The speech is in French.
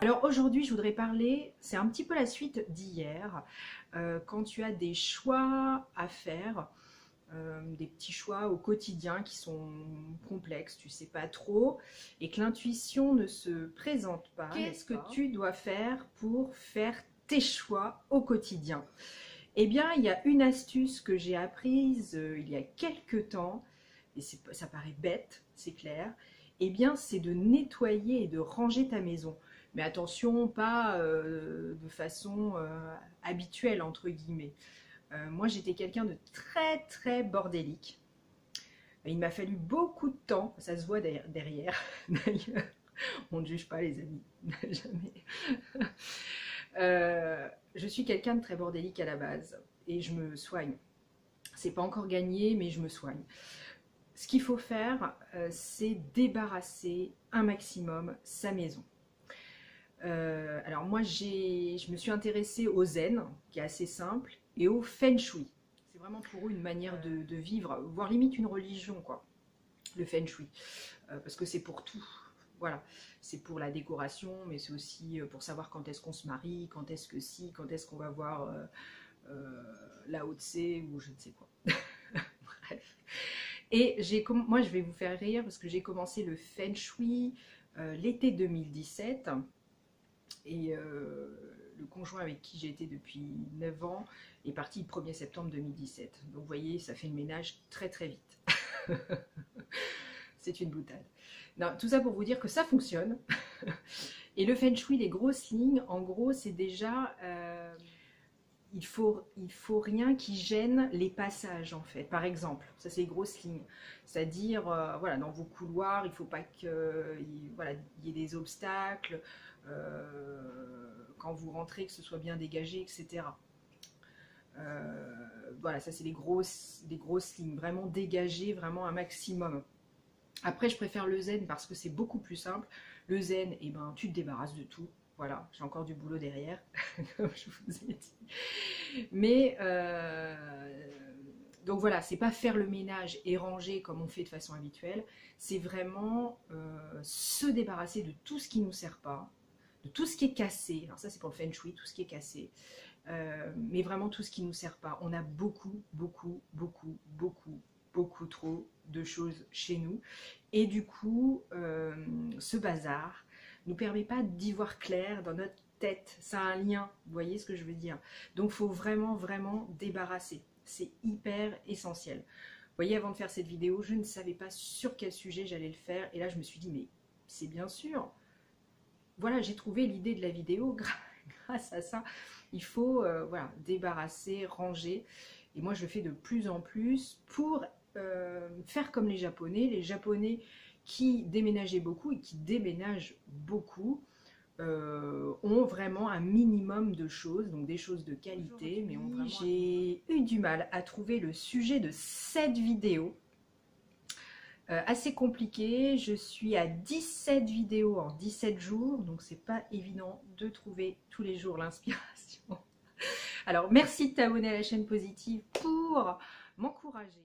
Alors aujourd'hui, je voudrais parler, c'est un petit peu la suite d'hier, quand tu as des choix à faire, des petits choix au quotidien qui sont complexes, tu sais pas trop, et que l'intuition ne se présente pas. Qu'est-ce que tu dois faire pour faire tes choix au quotidien? Eh bien, il y a une astuce que j'ai apprise il y a quelques temps, et ça paraît bête, c'est clair, eh bien, c'est de nettoyer et de ranger ta maison. Mais attention, pas de façon habituelle, entre guillemets. Moi, j'étais quelqu'un de très, très bordélique. Il m'a fallu beaucoup de temps, ça se voit derrière, d'ailleurs. On ne juge pas, les amis, jamais. Je suis quelqu'un de très bordélique à la base, et je me soigne. C'est pas encore gagné, mais je me soigne. Ce qu'il faut faire, c'est débarrasser un maximum sa maison. Alors moi, je me suis intéressée au zen, qui est assez simple, et au feng shui. C'est vraiment pour eux une manière de vivre, voire limite une religion, quoi, le feng shui. Parce que c'est pour tout. Voilà, c'est pour la décoration, mais c'est aussi pour savoir quand est-ce qu'on se marie, quand est-ce que si, quand est-ce qu'on va voir Lao Tse ou je ne sais quoi. Bref. Et moi, je vais vous faire rire parce que j'ai commencé le feng shui l'été 2017. Et le conjoint avec qui j'ai été depuis 9 ans est parti le 1er septembre 2017. Donc vous voyez, ça fait le ménage très très vite. C'est une boutade. Non, tout ça pour vous dire que ça fonctionne. Et le feng shui, les grosses lignes, en gros, c'est déjà... il faut rien qui gêne les passages, en fait. Par exemple, ça c'est les grosses lignes. C'est-à-dire, voilà, dans vos couloirs, il ne faut pas qu'il voilà, y ait des obstacles. Quand vous rentrez, que ce soit bien dégagé, etc. Voilà, ça c'est les grosses lignes, vraiment dégagées, vraiment un maximum. Après, je préfère le zen parce que c'est beaucoup plus simple. Le zen, eh ben, tu te débarrasses de tout. Voilà, j'ai encore du boulot derrière, comme je vous ai dit. Mais, donc voilà, c'est pas faire le ménage et ranger comme on fait de façon habituelle. C'est vraiment se débarrasser de tout ce qui ne nous sert pas, de tout ce qui est cassé. Alors ça, c'est pour le feng shui, tout ce qui est cassé. Mais vraiment tout ce qui ne nous sert pas. On a beaucoup trop de choses chez nous. Et du coup, ce bazar nous permet pas d'y voir clair dans notre tête. Ça a un lien, vous voyez ce que je veux dire? Donc, il faut vraiment débarrasser. C'est hyper essentiel. Vous voyez, avant de faire cette vidéo, je ne savais pas sur quel sujet j'allais le faire. Et là, je me suis dit, mais c'est bien sûr. Voilà, j'ai trouvé l'idée de la vidéo grâce à ça. Il faut voilà, débarrasser, ranger. Et moi, je le fais de plus en plus pour faire comme les Japonais qui déménageaient beaucoup et qui déménagent beaucoup, ont vraiment un minimum de choses, donc des choses de qualité. Mais j'ai eu du mal à trouver le sujet de cette vidéo. Assez compliqué, je suis à 17 vidéos en 17 jours, donc c'est pas évident de trouver tous les jours l'inspiration. Alors merci de t'abonner à la chaîne Positive pour m'encourager.